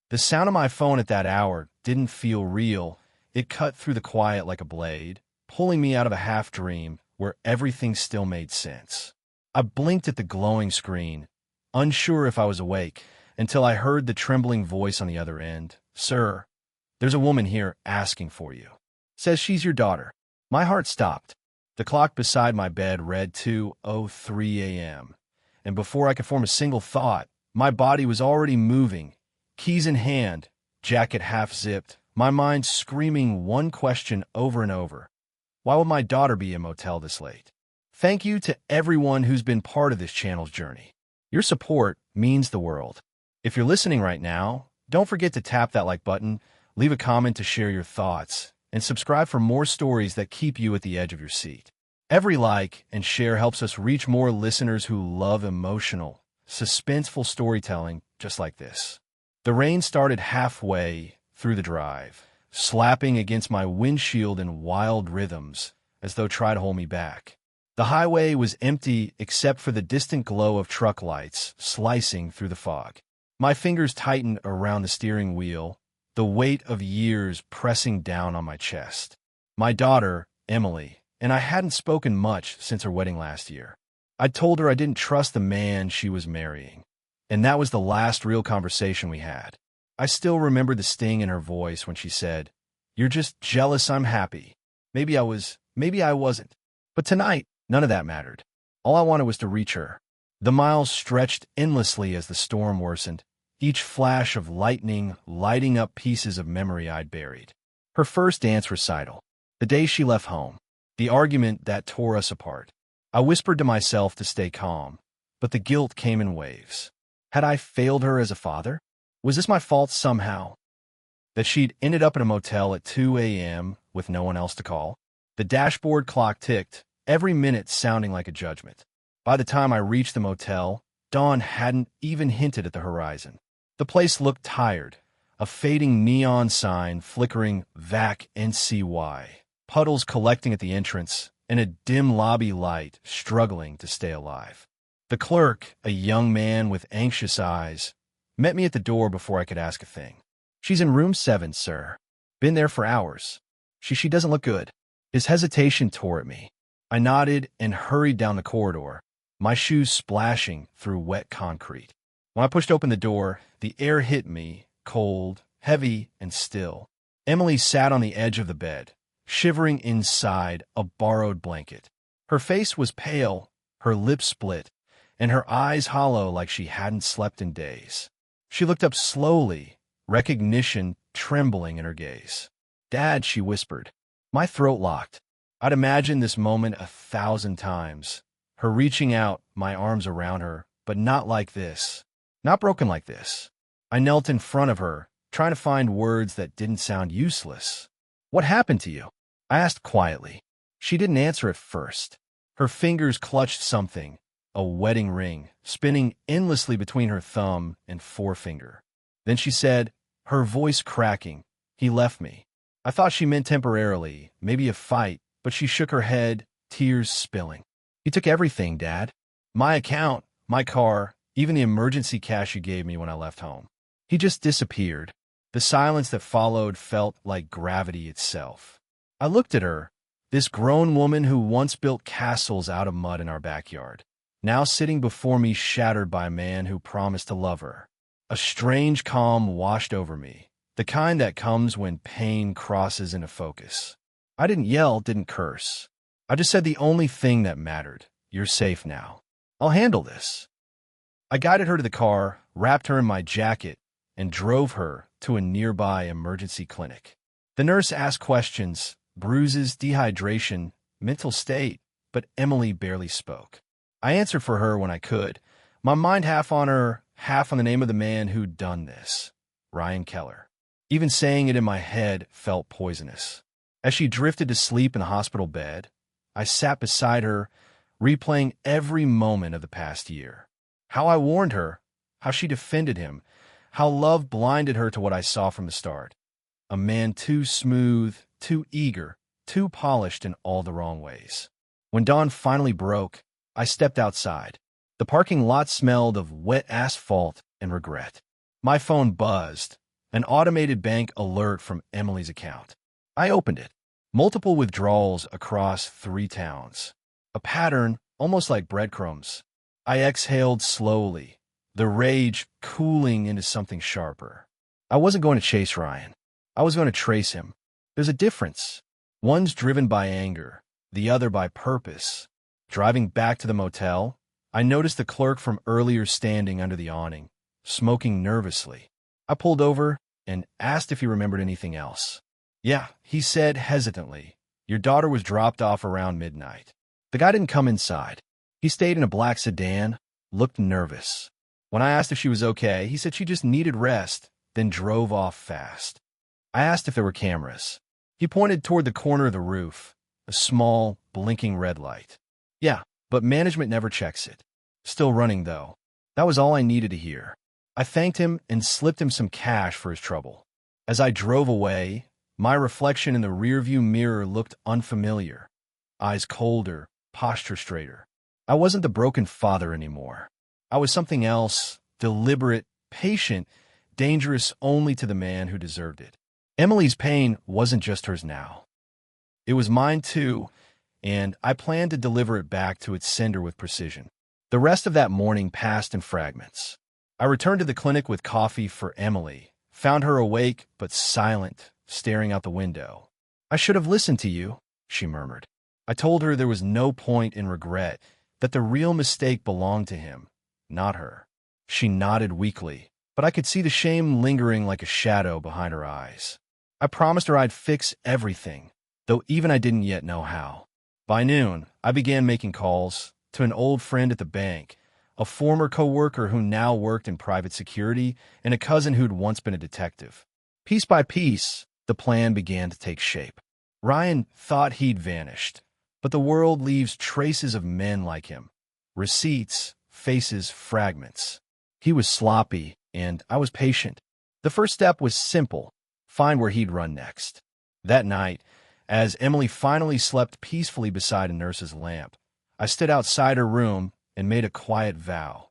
The sound of my phone at that hour didn't feel real. It cut through the quiet like a blade, pulling me out of a half-dream where everything still made sense. I blinked at the glowing screen, unsure if I was awake, until I heard the trembling voice on the other end. "Sir, there's a woman here asking for you. Says she's your daughter." My heart stopped. The clock beside my bed read 2:03 a.m., and before I could form a single thought, my body was already moving, keys in hand, jacket half-zipped, my mind screaming one question over and over. Why would my daughter be in a motel this late? Thank you to everyone who's been part of this channel's journey. Your support means the world. If you're listening right now, don't forget to tap that like button, leave a comment to share your thoughts, and subscribe for more stories that keep you at the edge of your seat. Every like and share helps us reach more listeners who love emotional, suspenseful storytelling just like this. The rain started halfway through the drive, slapping against my windshield in wild rhythms, as though trying to hold me back. The highway was empty except for the distant glow of truck lights slicing through the fog. My fingers tightened around the steering wheel, the weight of years pressing down on my chest. My daughter, Emily, and I hadn't spoken much since her wedding last year. I'd told her I didn't trust the man she was marrying, and that was the last real conversation we had. I still remember the sting in her voice when she said, "You're just jealous I'm happy." Maybe I was, maybe I wasn't. But tonight, none of that mattered. All I wanted was to reach her. The miles stretched endlessly as the storm worsened, each flash of lightning lighting up pieces of memory I'd buried. Her first dance recital, the day she left home, the argument that tore us apart. I whispered to myself to stay calm, but the guilt came in waves. Had I failed her as a father? Was this my fault somehow? That she'd ended up in a motel at 2 a.m. with no one else to call? The dashboard clock ticked, every minute sounding like a judgment. By the time I reached the motel, dawn hadn't even hinted at the horizon. The place looked tired, a fading neon sign flickering VAC NCY, puddles collecting at the entrance, and a dim lobby light struggling to stay alive. The clerk, a young man with anxious eyes, met me at the door before I could ask a thing. "She's in room 7, sir. Been there for hours. She doesn't look good." His hesitation tore at me. I nodded and hurried down the corridor, my shoes splashing through wet concrete. When I pushed open the door, the air hit me, cold, heavy, and still. Emily sat on the edge of the bed, shivering inside a borrowed blanket. Her face was pale, her lips split, and her eyes hollow like she hadn't slept in days. She looked up slowly, recognition trembling in her gaze. "Dad," she whispered. My throat locked. I'd imagined this moment 1,000 times, her reaching out, my arms around her, but not like this. Not broken like this. I knelt in front of her, trying to find words that didn't sound useless. "What happened to you?" I asked quietly. She didn't answer at first. Her fingers clutched something, a wedding ring, spinning endlessly between her thumb and forefinger. Then she said, her voice cracking, "He left me." I thought she meant temporarily, maybe a fight, but she shook her head, tears spilling. "He took everything, Dad. My account, my car, even the emergency cash you gave me when I left home. He just disappeared." The silence that followed felt like gravity itself. I looked at her, this grown woman who once built castles out of mud in our backyard, now sitting before me shattered by a man who promised to love her. A strange calm washed over me, the kind that comes when pain crosses into focus. I didn't yell, didn't curse. I just said the only thing that mattered. "You're safe now. I'll handle this." I guided her to the car, wrapped her in my jacket, and drove her to a nearby emergency clinic. The nurse asked questions, bruises, dehydration, mental state, but Emily barely spoke. I answered for her when I could, my mind half on her, half on the name of the man who'd done this, Ryan Keller. Even saying it in my head felt poisonous. As she drifted to sleep in the hospital bed, I sat beside her, replaying every moment of the past year. How I warned her, how she defended him, how love blinded her to what I saw from the start. A man too smooth, too eager, too polished in all the wrong ways. When dawn finally broke, I stepped outside. The parking lot smelled of wet asphalt and regret. My phone buzzed, An automated bank alert from Emily's account. I opened it. Multiple withdrawals across 3 towns. A pattern almost like breadcrumbs. I exhaled slowly, the rage cooling into something sharper. I wasn't going to chase Ryan. I was going to trace him. There's a difference. One's driven by anger, the other by purpose. Driving back to the motel, I noticed the clerk from earlier standing under the awning, smoking nervously. I pulled over and asked if he remembered anything else. Yeah, he said hesitantly. Your daughter was dropped off around midnight. The guy didn't come inside. He stayed in a black sedan, looked nervous. When I asked if she was okay, he said she just needed rest, then drove off fast. I asked if there were cameras. He pointed toward the corner of the roof, a small, blinking red light. Yeah, but management never checks it. Still running, though. That was all I needed to hear. I thanked him and slipped him some cash for his trouble. As I drove away, my reflection in the rearview mirror looked unfamiliar. Eyes colder, posture straighter. I wasn't the broken father anymore. I was something else, deliberate, patient, dangerous only to the man who deserved it. Emily's pain wasn't just hers now. It was mine too, and I planned to deliver it back to its sender with precision. The rest of that morning passed in fragments. I returned to the clinic with coffee for Emily, found her awake but silent, staring out the window. I should have listened to you, she murmured. I told her there was no point in regret, that the real mistake belonged to him, not her. She nodded weakly, but I could see the shame lingering like a shadow behind her eyes. I promised her I'd fix everything, though even I didn't yet know how. By noon, I began making calls to an old friend at the bank, a former coworker who now worked in private security, and a cousin who'd once been a detective. Piece by piece, the plan began to take shape. Ryan thought he'd vanished, but the world leaves traces of men like him. Receipts, faces, fragments. He was sloppy, and I was patient. The first step was simple: find where he'd run next. That night, as Emily finally slept peacefully beside a nurse's lamp, I stood outside her room and made a quiet vow,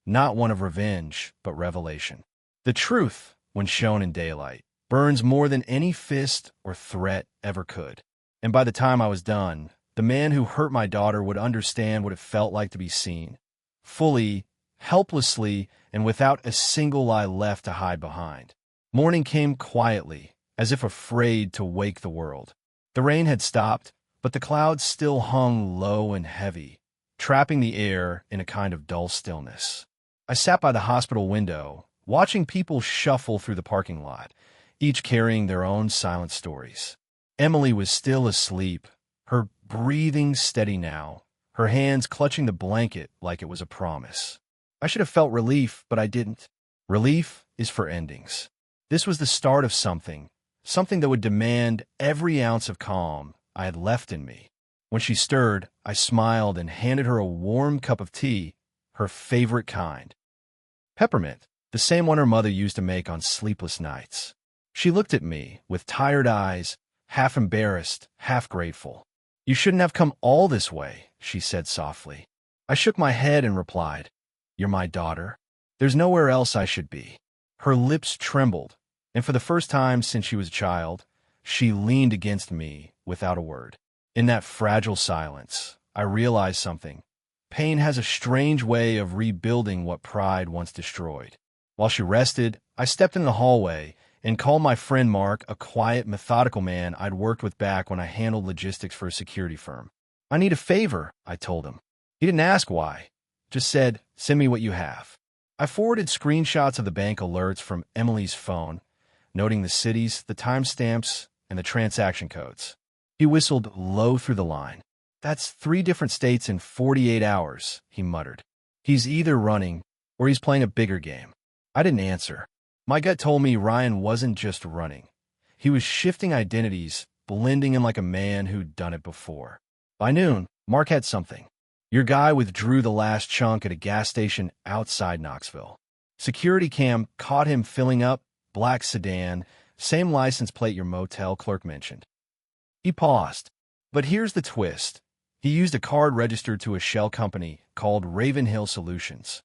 not one of revenge, but revelation. The truth, when shown in daylight, burns more than any fist or threat ever could. And by the time I was done, the man who hurt my daughter would understand what it felt like to be seen, fully, helplessly, and without a single lie left to hide behind. Morning came quietly, as if afraid to wake the world. The rain had stopped, but the clouds still hung low and heavy, trapping the air in a kind of dull stillness. I sat by the hospital window, watching people shuffle through the parking lot, each carrying their own silent stories. Emily was still asleep, her breathing steady now, her hands clutching the blanket like it was a promise. I should have felt relief, but I didn't. Relief is for endings. This was the start of something that would demand every ounce of calm I had left in me. When she stirred, I smiled and handed her a warm cup of tea, her favorite kind. Peppermint, the same one her mother used to make on sleepless nights. She looked at me with tired eyes, half embarrassed, half grateful. You shouldn't have come all this way, she said softly. I shook my head and replied, You're my daughter. There's nowhere else I should be. Her lips trembled, and for the first time since she was a child, she leaned against me without a word. In that fragile silence, I realized something. Pain has a strange way of rebuilding what pride once destroyed. While she rested, I stepped in the hallway and called my friend Mark, a quiet, methodical man I'd worked with back when I handled logistics for a security firm. I need a favor, I told him. He didn't ask why, just said, send me what you have. I forwarded screenshots of the bank alerts from Emily's phone, noting the cities, the timestamps, and the transaction codes. He whistled low through the line. That's 3 different states in 48 hours, he muttered. He's either running or he's playing a bigger game. I didn't answer. My gut told me Ryan wasn't just running. He was shifting identities, blending in like a man who'd done it before. By noon, Mark had something. Your guy withdrew the last chunk at a gas station outside Knoxville. Security cam caught him filling up, black sedan, same license plate your motel clerk mentioned. He paused. But here's the twist. He used a card registered to a shell company called Ravenhill Solutions.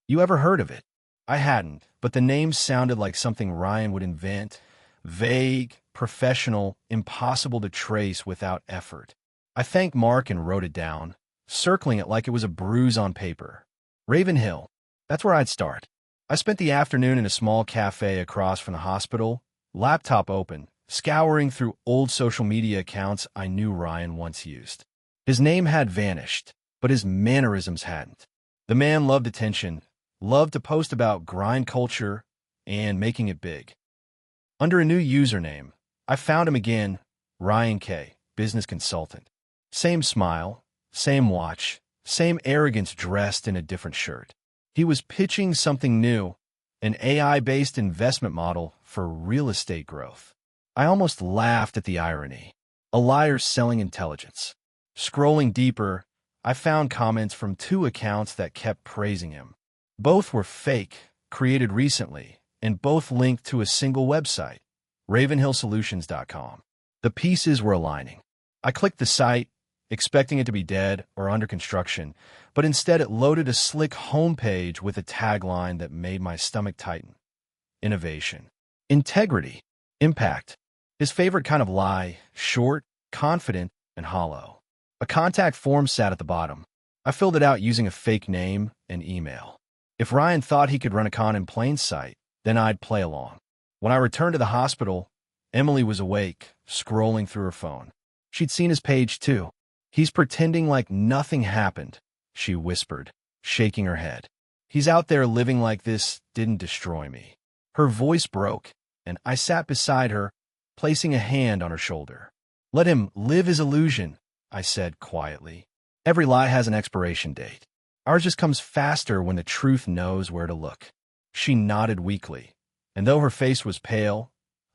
You ever heard of it? I hadn't, but the name sounded like something Ryan would invent. Vague, professional, impossible to trace without effort. I thanked Mark and wrote it down, circling it like it was a bruise on paper. Ravenhill. That's where I'd start. I spent the afternoon in a small cafe across from the hospital, laptop open, scouring through old social media accounts I knew Ryan once used. His name had vanished, but his mannerisms hadn't. The man loved attention, loved to post about grind culture and making it big. Under a new username, I found him again, Ryan K., business consultant. Same smile, same watch, same arrogance dressed in a different shirt. He was pitching something new, an AI-based investment model for real estate growth. I almost laughed at the irony. A liar selling intelligence. Scrolling deeper, I found comments from 2 accounts that kept praising him. Both were fake, created recently, and both linked to a single website, ravenhillsolutions.com. The pieces were aligning. I clicked the site, expecting it to be dead or under construction, but instead it loaded a slick homepage with a tagline that made my stomach tighten. Innovation. Integrity. Impact. His favorite kind of lie, short, confident, and hollow. A contact form sat at the bottom. I filled it out using a fake name and email. If Ryan thought he could run a con in plain sight, then I'd play along. When I returned to the hospital, Emily was awake, scrolling through her phone. She'd seen his page too. He's pretending like nothing happened, she whispered, shaking her head. He's out there living like this didn't destroy me. Her voice broke, and I sat beside her, placing a hand on her shoulder. Let him live his illusion, I said quietly. Every lie has an expiration date. Ours just comes faster when the truth knows where to look. She nodded weakly, and though her face was pale,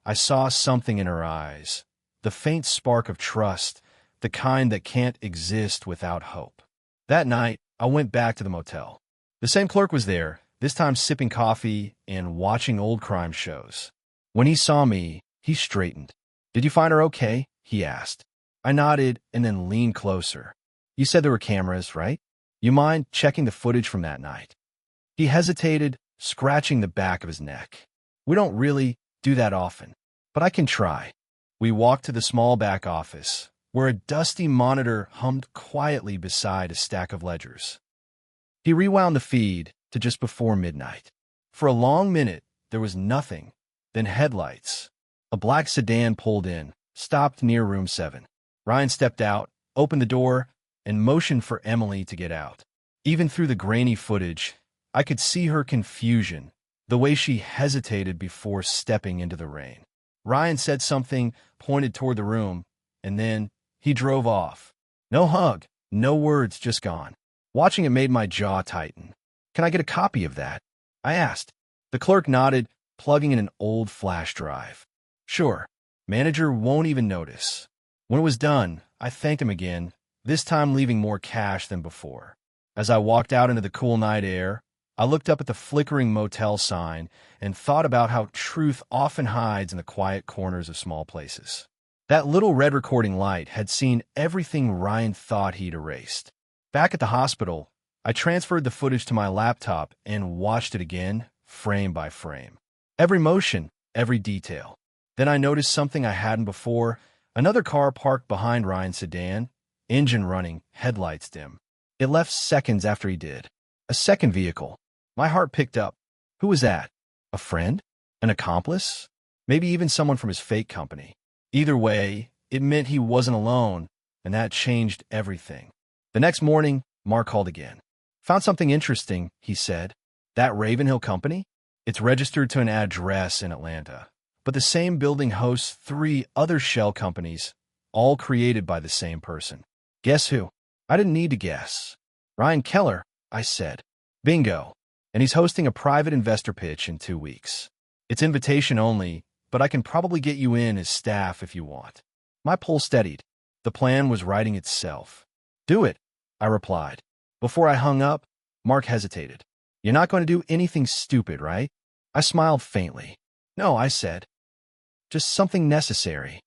I saw something in her eyes, the faint spark of trust, the kind that can't exist without hope. That night, I went back to the motel. The same clerk was there, this time sipping coffee and watching old crime shows. When he saw me, he straightened. "Did you find her okay?" he asked. I nodded and then leaned closer. "You said there were cameras, right? You mind checking the footage from that night?" He hesitated, scratching the back of his neck. "We don't really do that often, but I can try." We walked to the small back office, where a dusty monitor hummed quietly beside a stack of ledgers. He rewound the feed to just before midnight. For a long minute, there was nothing, then headlights. A black sedan pulled in, stopped near room 7. Ryan stepped out, opened the door, and motioned for Emily to get out. Even through the grainy footage, I could see her confusion, the way she hesitated before stepping into the rain. Ryan said something, pointed toward the room, and then he drove off. No hug, no words, just gone. Watching it made my jaw tighten. "Can I get a copy of that?" I asked. The clerk nodded, plugging in an old flash drive. "Sure. Manager won't even notice." When it was done, I thanked him again, this time leaving more cash than before. As I walked out into the cool night air, I looked up at the flickering motel sign and thought about how truth often hides in the quiet corners of small places. That little red recording light had seen everything Ryan thought he'd erased. Back at the hospital, I transferred the footage to my laptop and watched it again, frame by frame. Every motion, every detail. Then I noticed something I hadn't before. Another car parked behind Ryan's sedan, engine running, headlights dim. It left seconds after he did. A second vehicle. My heart picked up. Who was that? A friend? An accomplice? Maybe even someone from his fake company. Either way, it meant he wasn't alone, and that changed everything. The next morning, Mark called again. "Found something interesting," he said. "That Ravenhill company? It's registered to an address in Atlanta, but the same building hosts 3 other shell companies, all created by the same person. Guess who?" I didn't need to guess. "Ryan Keller," I said. "Bingo. And he's hosting a private investor pitch in 2 weeks. It's invitation only, but I can probably get you in as staff if you want." My pulse steadied. The plan was writing itself. "Do it," I replied. Before I hung up, Mark hesitated. "You're not going to do anything stupid, right?" I smiled faintly. "No," I said. "Just something necessary."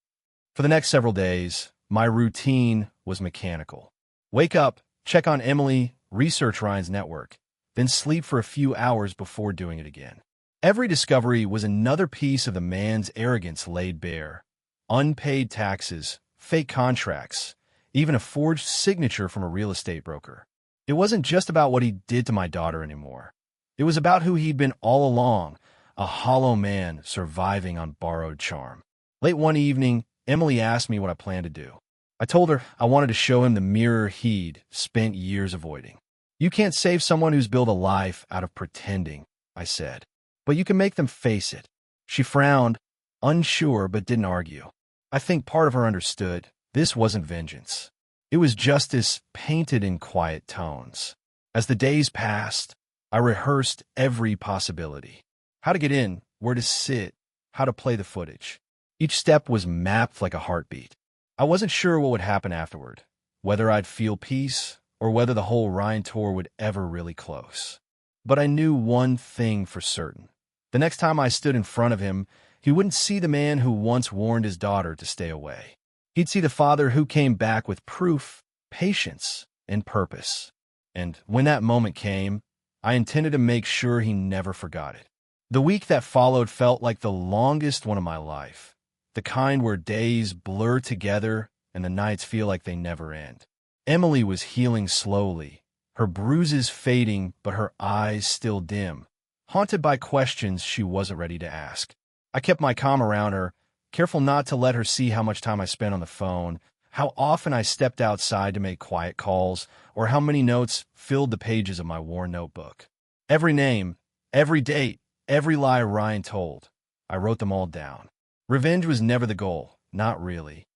For the next several days, my routine was mechanical. Wake up, check on Emily, research Ryan's network, then sleep for a few hours before doing it again. Every discovery was another piece of the man's arrogance laid bare. Unpaid taxes, fake contracts, even a forged signature from a real estate broker. It wasn't just about what he did to my daughter anymore. It was about who he'd been all along, a hollow man surviving on borrowed charm. Late one evening, Emily asked me what I planned to do. I told her I wanted to show him the mirror he'd spent years avoiding. You can't save someone who's built a life out of pretending, I said, but you can make them face it. She frowned, unsure but didn't argue. I think part of her understood this wasn't vengeance. It was justice painted in quiet tones. As the days passed, I rehearsed every possibility. How to get in, where to sit, how to play the footage. Each step was mapped like a heartbeat. I wasn't sure what would happen afterward, whether I'd feel peace or whether the whole Ryan tour would ever really close. But I knew one thing for certain. The next time I stood in front of him, he wouldn't see the man who once warned his daughter to stay away. He'd see the father who came back with proof, patience, and purpose. And when that moment came, I intended to make sure he never forgot it. The week that followed felt like the longest one of my life, the kind where days blur together and the nights feel like they never end. Emily was healing slowly, her bruises fading but her eyes still dim, haunted by questions she wasn't ready to ask. I kept my calm around her, careful not to let her see how much time I spent on the phone, how often I stepped outside to make quiet calls, or how many notes filled the pages of my worn notebook. Every name, every date, every lie Ryan told, I wrote them all down. Revenge was never the goal, not really.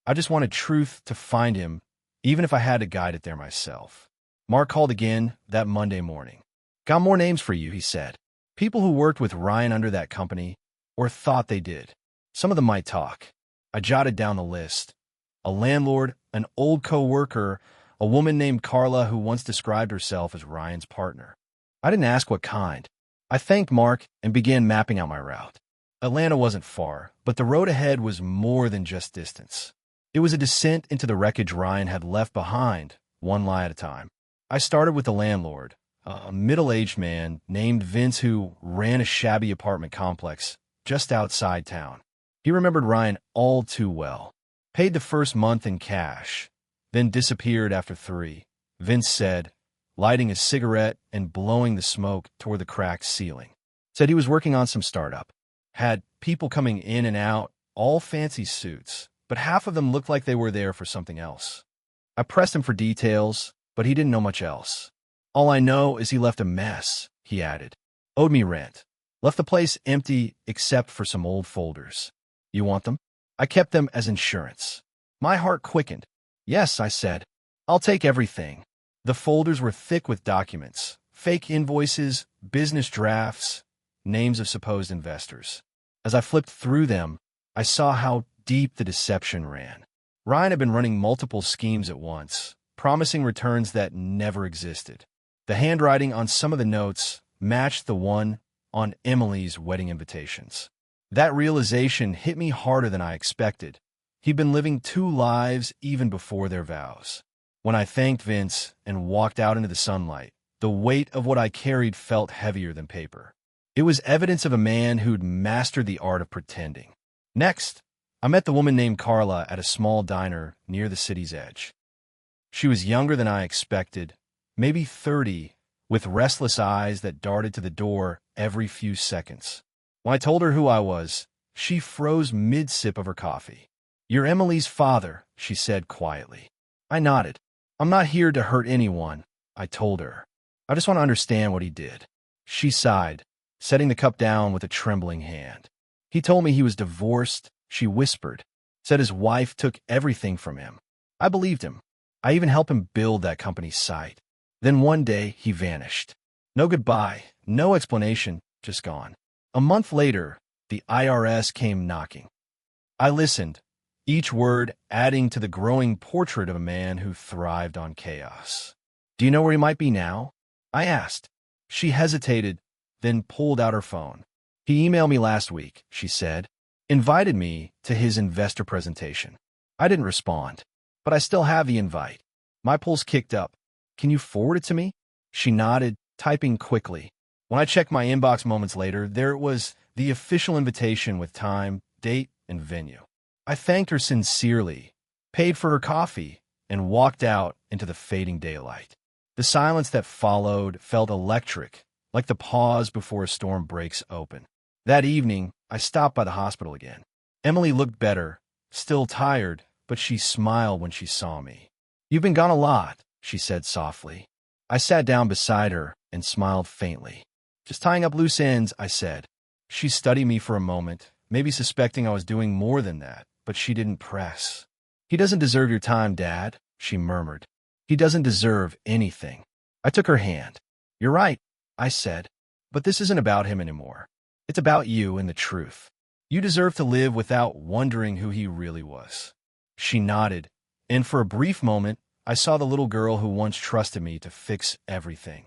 I just wanted truth to find him, even if I had to guide it there myself. Mark called again that Monday morning. Got more names for you, he said. People who worked with Ryan under that company, or thought they did. Some of them might talk. I jotted down the list. A landlord, an old co-worker, a woman named Carla who once described herself as Ryan's partner. I didn't ask what kind. I thanked Mark and began mapping out my route. Atlanta wasn't far, but the road ahead was more than just distance. It was a descent into the wreckage Ryan had left behind, one lie at a time. I started with the landlord, a middle-aged man named Vince who ran a shabby apartment complex just outside town. He remembered Ryan all too well. Paid the first month in cash, then disappeared after 3, Vince said, lighting a cigarette and blowing the smoke toward the cracked ceiling. Said he was working on some startup. Had people coming in and out, all fancy suits, but half of them looked like they were there for something else. I pressed him for details, but he didn't know much else. All I know is he left a mess, he added. Owed me rent. Left the place empty except for some old folders. You want them? I kept them as insurance. My heart quickened. Yes, I said. I'll take everything. The folders were thick with documents, fake invoices, business drafts, names of supposed investors. As I flipped through them, I saw how deep the deception ran. Ryan had been running multiple schemes at once, promising returns that never existed. The handwriting on some of the notes matched the one on Emily's wedding invitations. That realization hit me harder than I expected. He'd been living 2 lives even before their vows. When I thanked Vince and walked out into the sunlight, the weight of what I carried felt heavier than paper. It was evidence of a man who'd mastered the art of pretending. Next, I met the woman named Carla at a small diner near the city's edge. She was younger than I expected, maybe 30, with restless eyes that darted to the door every few seconds. When I told her who I was, she froze mid-sip of her coffee. You're Emily's father, she said quietly. I nodded. I'm not here to hurt anyone, I told her. I just want to understand what he did. She sighed, setting the cup down with a trembling hand. He told me he was divorced, she whispered. Said his wife took everything from him. I believed him. I even helped him build that company's site. Then one day, he vanished. No goodbye, no explanation, just gone. A month later, the IRS came knocking. I listened, each word adding to the growing portrait of a man who thrived on chaos. Do you know where he might be now? I asked. She hesitated, then pulled out her phone. He emailed me last week, she said. Invited me to his investor presentation. I didn't respond, but I still have the invite. My pulse kicked up. Can you forward it to me? She nodded, typing quickly. When I checked my inbox moments later, there it was, the official invitation with time, date, and venue. I thanked her sincerely, paid for her coffee, and walked out into the fading daylight. The silence that followed felt electric, like the pause before a storm breaks open. That evening, I stopped by the hospital again. Emily looked better, still tired, but she smiled when she saw me. "You've been gone a lot," she said softly. I sat down beside her and smiled faintly. "Just tying up loose ends," I said. She studied me for a moment, maybe suspecting I was doing more than that, but she didn't press. "He doesn't deserve your time, Dad," she murmured. "He doesn't deserve anything." I took her hand. "You're right," I said, "but this isn't about him anymore. It's about you and the truth. You deserve to live without wondering who he really was." She nodded, and for a brief moment, I saw the little girl who once trusted me to fix everything.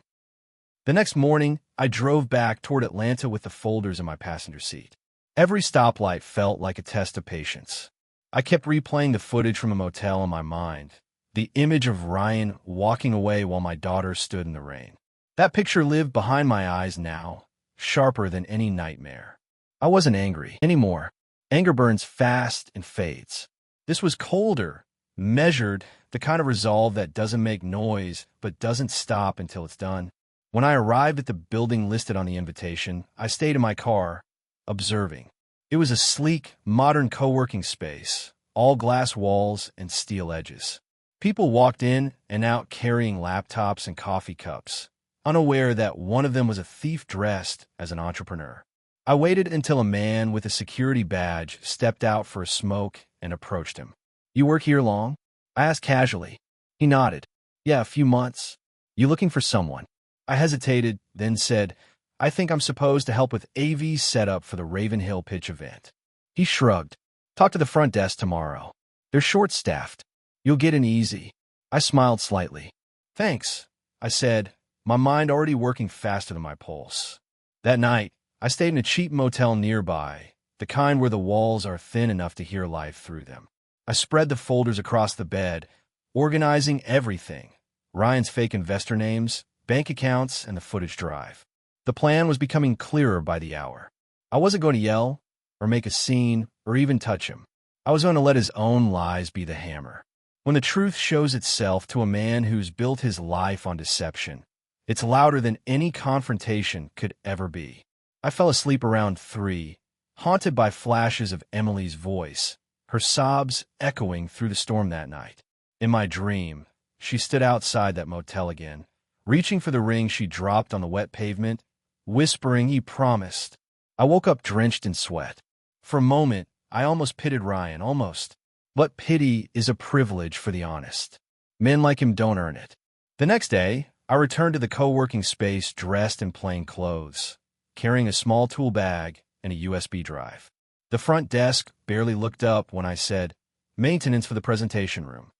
The next morning, I drove back toward Atlanta with the folders in my passenger seat. Every stoplight felt like a test of patience. I kept replaying the footage from the motel in my mind, the image of Ryan walking away while my daughter stood in the rain. That picture lived behind my eyes now, sharper than any nightmare. I wasn't angry anymore. Anger burns fast and fades. This was colder, measured, the kind of resolve that doesn't make noise but doesn't stop until it's done. When I arrived at the building listed on the invitation, I stayed in my car, observing. It was a sleek, modern co-working space, all glass walls and steel edges. People walked in and out carrying laptops and coffee cups, unaware that one of them was a thief dressed as an entrepreneur. I waited until a man with a security badge stepped out for a smoke and approached him. "You work here long?" I asked casually. He nodded. "Yeah, a few months." "You looking for someone?" I hesitated, then said, "I think I'm supposed to help with AV setup for the Ravenhill pitch event." He shrugged. "Talk to the front desk tomorrow. They're short-staffed. You'll get in easy." I smiled slightly. "Thanks," I said, my mind already working faster than my pulse. That night, I stayed in a cheap motel nearby, the kind where the walls are thin enough to hear life through them. I spread the folders across the bed, organizing everything: Ryan's fake investor names, bank accounts, and the footage drive. The plan was becoming clearer by the hour. I wasn't going to yell, or make a scene, or even touch him. I was going to let his own lies be the hammer. When the truth shows itself to a man who's built his life on deception, it's louder than any confrontation could ever be. I fell asleep around 3, haunted by flashes of Emily's voice, her sobs echoing through the storm that night. In my dream, she stood outside that motel again, reaching for the ring she dropped on the wet pavement, whispering, "He promised." I woke up drenched in sweat. For a moment, I almost pitied Ryan, almost. But pity is a privilege for the honest. Men like him don't earn it. The next day, I returned to the co-working space dressed in plain clothes, carrying a small tool bag and a USB drive. The front desk barely looked up when I said, "Maintenance for the presentation room."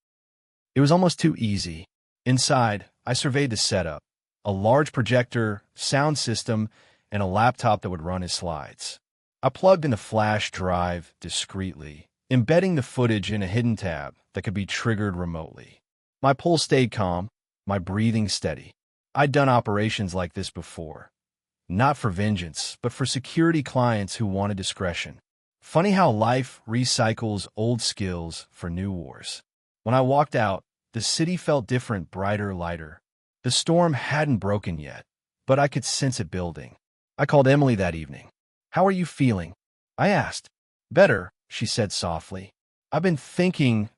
It was almost too easy. Inside, I surveyed the setup: a large projector, sound system, and a laptop that would run his slides. I plugged in a flash drive discreetly, embedding the footage in a hidden tab that could be triggered remotely. My pulse stayed calm, my breathing steady. I'd done operations like this before. Not for vengeance, but for security clients who wanted discretion. Funny how life recycles old skills for new wars. When I walked out, the city felt different, brighter, lighter. The storm hadn't broken yet, but I could sense it building. I called Emily that evening. "How are you feeling?" I asked. "Better," she said softly. "I've been thinking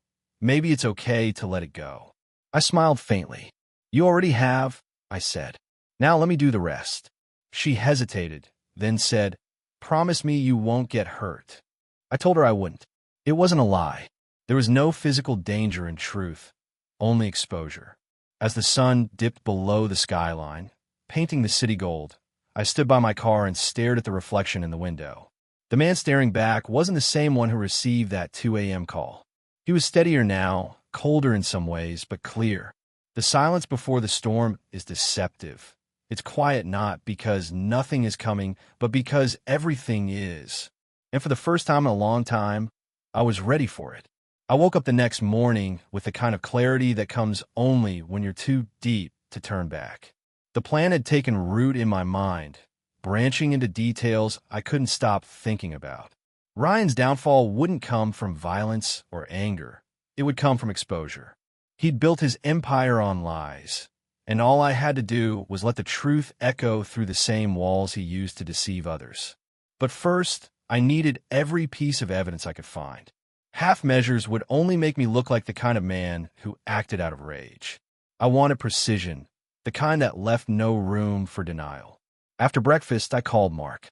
maybe it's okay to let it go." I smiled faintly. "You already have," I said. "Now let me do the rest." She hesitated, then said, "Promise me you won't get hurt." I told her I wouldn't. It wasn't a lie. There was no physical danger in truth, only exposure. As the sun dipped below the skyline, painting the city gold, I stood by my car and stared at the reflection in the window. The man staring back wasn't the same one who received that 2 a.m. call. He was steadier now, colder in some ways, but clear. The silence before the storm is deceptive. It's quiet not because nothing is coming, but because everything is. And for the first time in a long time, I was ready for it. I woke up the next morning with the kind of clarity that comes only when you're too deep to turn back. The plan had taken root in my mind, branching into details I couldn't stop thinking about. Ryan's downfall wouldn't come from violence or anger. It would come from exposure. He'd built his empire on lies, and all I had to do was let the truth echo through the same walls he used to deceive others. But first, I needed every piece of evidence I could find. Half measures would only make me look like the kind of man who acted out of rage. I wanted precision, the kind that left no room for denial. After breakfast, I called Mark.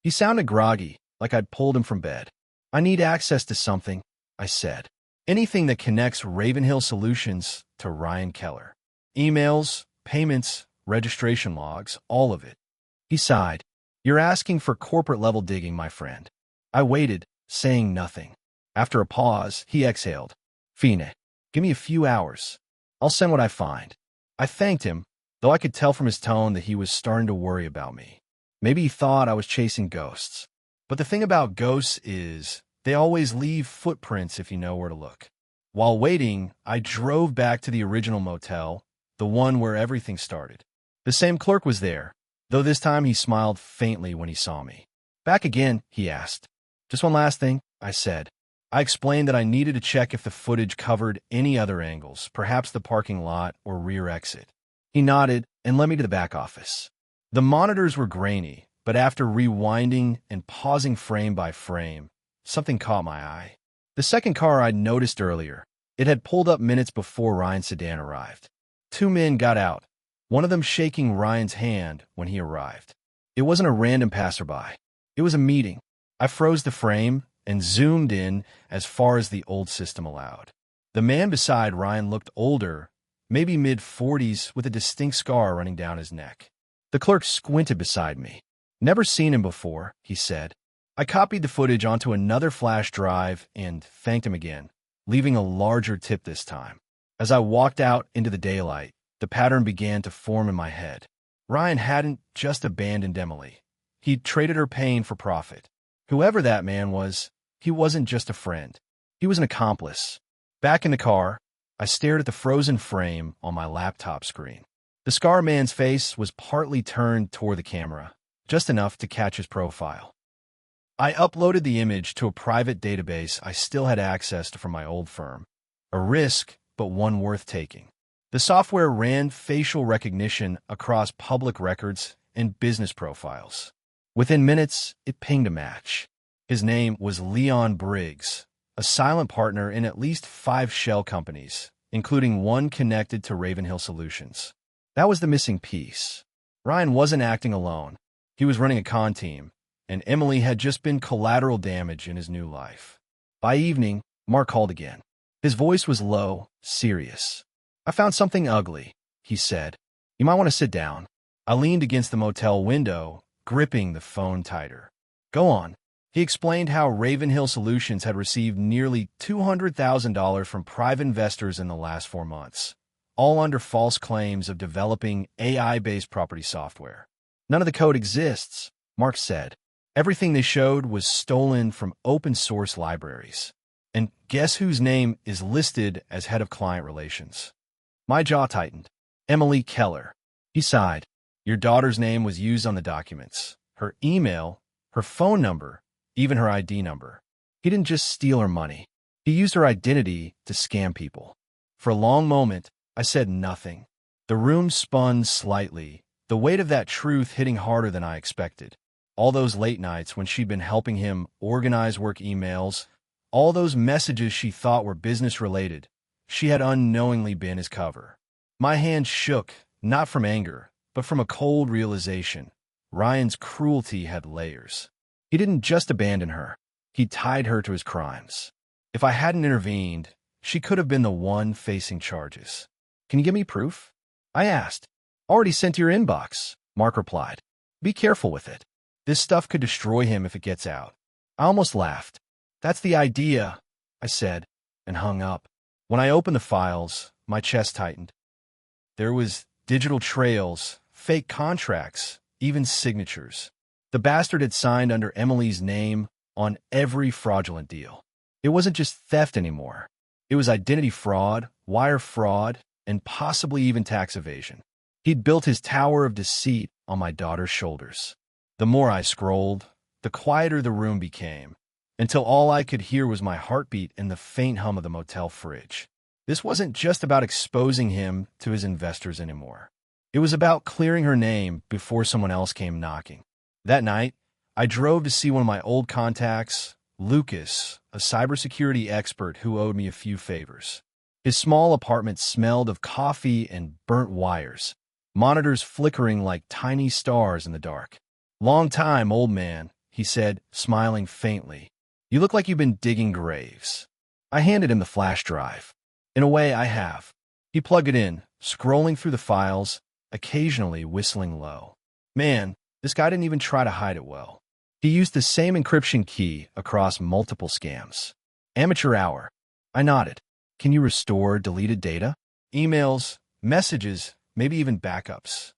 He sounded groggy, like I'd pulled him from bed. I need access to something, I said. Anything that connects Ravenhill Solutions to Ryan Keller. Emails, payments, registration logs, all of it. He sighed. You're asking for corporate-level digging, my friend. I waited, saying nothing. After a pause, he exhaled. Fine, give me a few hours. I'll send what I find. I thanked him, though I could tell from his tone that he was starting to worry about me. Maybe he thought I was chasing ghosts. But the thing about ghosts is, they always leave footprints if you know where to look. While waiting, I drove back to the original motel, the one where everything started. The same clerk was there, though this time he smiled faintly when he saw me. Back again, he asked. Just one last thing, I said. I explained that I needed to check if the footage covered any other angles, perhaps the parking lot or rear exit. He nodded and led me to the back office. The monitors were grainy, but after rewinding and pausing frame by frame, something caught my eye. The second car I'd noticed earlier. It had pulled up minutes before Ryan's sedan arrived. Two men got out, one of them shaking Ryan's hand when he arrived. It wasn't a random passerby. It was a meeting. I froze the frame and zoomed in as far as the old system allowed. The man beside Ryan looked older, maybe mid-40s, with a distinct scar running down his neck. The clerk squinted beside me. Never seen him before, he said. I copied the footage onto another flash drive and thanked him again, leaving a larger tip this time. As I walked out into the daylight, the pattern began to form in my head. Ryan hadn't just abandoned Emily. He'd traded her pain for profit. Whoever that man was, he wasn't just a friend. He was an accomplice. Back in the car, I stared at the frozen frame on my laptop screen. The scar man's face was partly turned toward the camera, just enough to catch his profile. I uploaded the image to a private database I still had access to from my old firm. A risk, but one worth taking. The software ran facial recognition across public records and business profiles. Within minutes, it pinged a match. His name was Leon Briggs, a silent partner in at least 5 shell companies, including one connected to Ravenhill Solutions. That was the missing piece. Ryan wasn't acting alone. He was running a con team, and Emily had just been collateral damage in his new life. By evening, Mark called again. His voice was low, serious. I found something ugly, he said. You might want to sit down. I leaned against the motel window, gripping the phone tighter. Go on. He explained how Ravenhill Solutions had received nearly $200,000 from private investors in the last 4 months, all under false claims of developing AI-based property software. None of the code exists, Mark said. Everything they showed was stolen from open-source libraries. And guess whose name is listed as head of client relations? My jaw tightened. Emily Keller. He sighed. Your daughter's name was used on the documents. Her email, her phone number, even her ID number. He didn't just steal her money. He used her identity to scam people. For a long moment, I said nothing. The room spun slightly, the weight of that truth hitting harder than I expected. All those late nights when she'd been helping him organize work emails, all those messages she thought were business-related, she had unknowingly been his cover. My hand shook, not from anger, but from a cold realization. Ryan's cruelty had layers. He didn't just abandon her. He tied her to his crimes. If I hadn't intervened, she could have been the one facing charges. Can you give me proof? I asked. Already sent to your inbox, Mark replied. Be careful with it. This stuff could destroy him if it gets out. I almost laughed. That's the idea, I said, and hung up. When I opened the files, my chest tightened. There was digital trails, fake contracts, even signatures. The bastard had signed under Emily's name on every fraudulent deal. It wasn't just theft anymore. It was identity fraud, wire fraud, and possibly even tax evasion. He'd built his tower of deceit on my daughter's shoulders. The more I scrolled, the quieter the room became, until all I could hear was my heartbeat and the faint hum of the motel fridge. This wasn't just about exposing him to his investors anymore. It was about clearing her name before someone else came knocking. That night, I drove to see one of my old contacts, Lucas, a cybersecurity expert who owed me a few favors. His small apartment smelled of coffee and burnt wires, monitors flickering like tiny stars in the dark. "Long time, old man," he said, smiling faintly. "You look like you've been digging graves." I handed him the flash drive. "In a way, I have." He plugged it in, scrolling through the files, occasionally whistling low. Man, this guy didn't even try to hide it well. He used the same encryption key across multiple scams. Amateur hour. I nodded. "Can you restore deleted data? Emails, messages, maybe even backups?"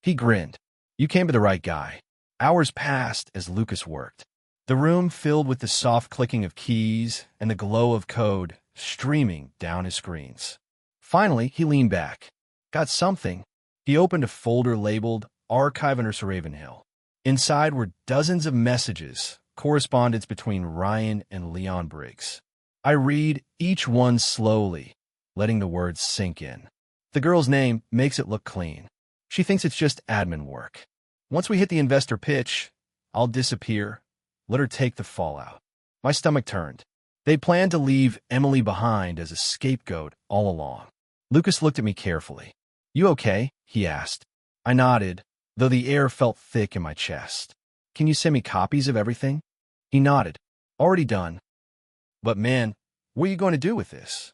He grinned. "You came to the right guy." Hours passed as Lucas worked. The room filled with the soft clicking of keys and the glow of code streaming down his screens. Finally, he leaned back. "Got something." He opened a folder labeled Archive under Ravenhill. Inside were dozens of messages, correspondence between Ryan and Leon Briggs. I read each one slowly, letting the words sink in. The girl's name makes it look clean. She thinks it's just admin work. Once we hit the investor pitch, I'll disappear. Let her take the fallout. My stomach turned. They planned to leave Emily behind as a scapegoat all along. Lucas looked at me carefully. "You okay?" he asked. I nodded, though the air felt thick in my chest. "Can you send me copies of everything?" He nodded. "Already done." "But man, what are you going to do with this?"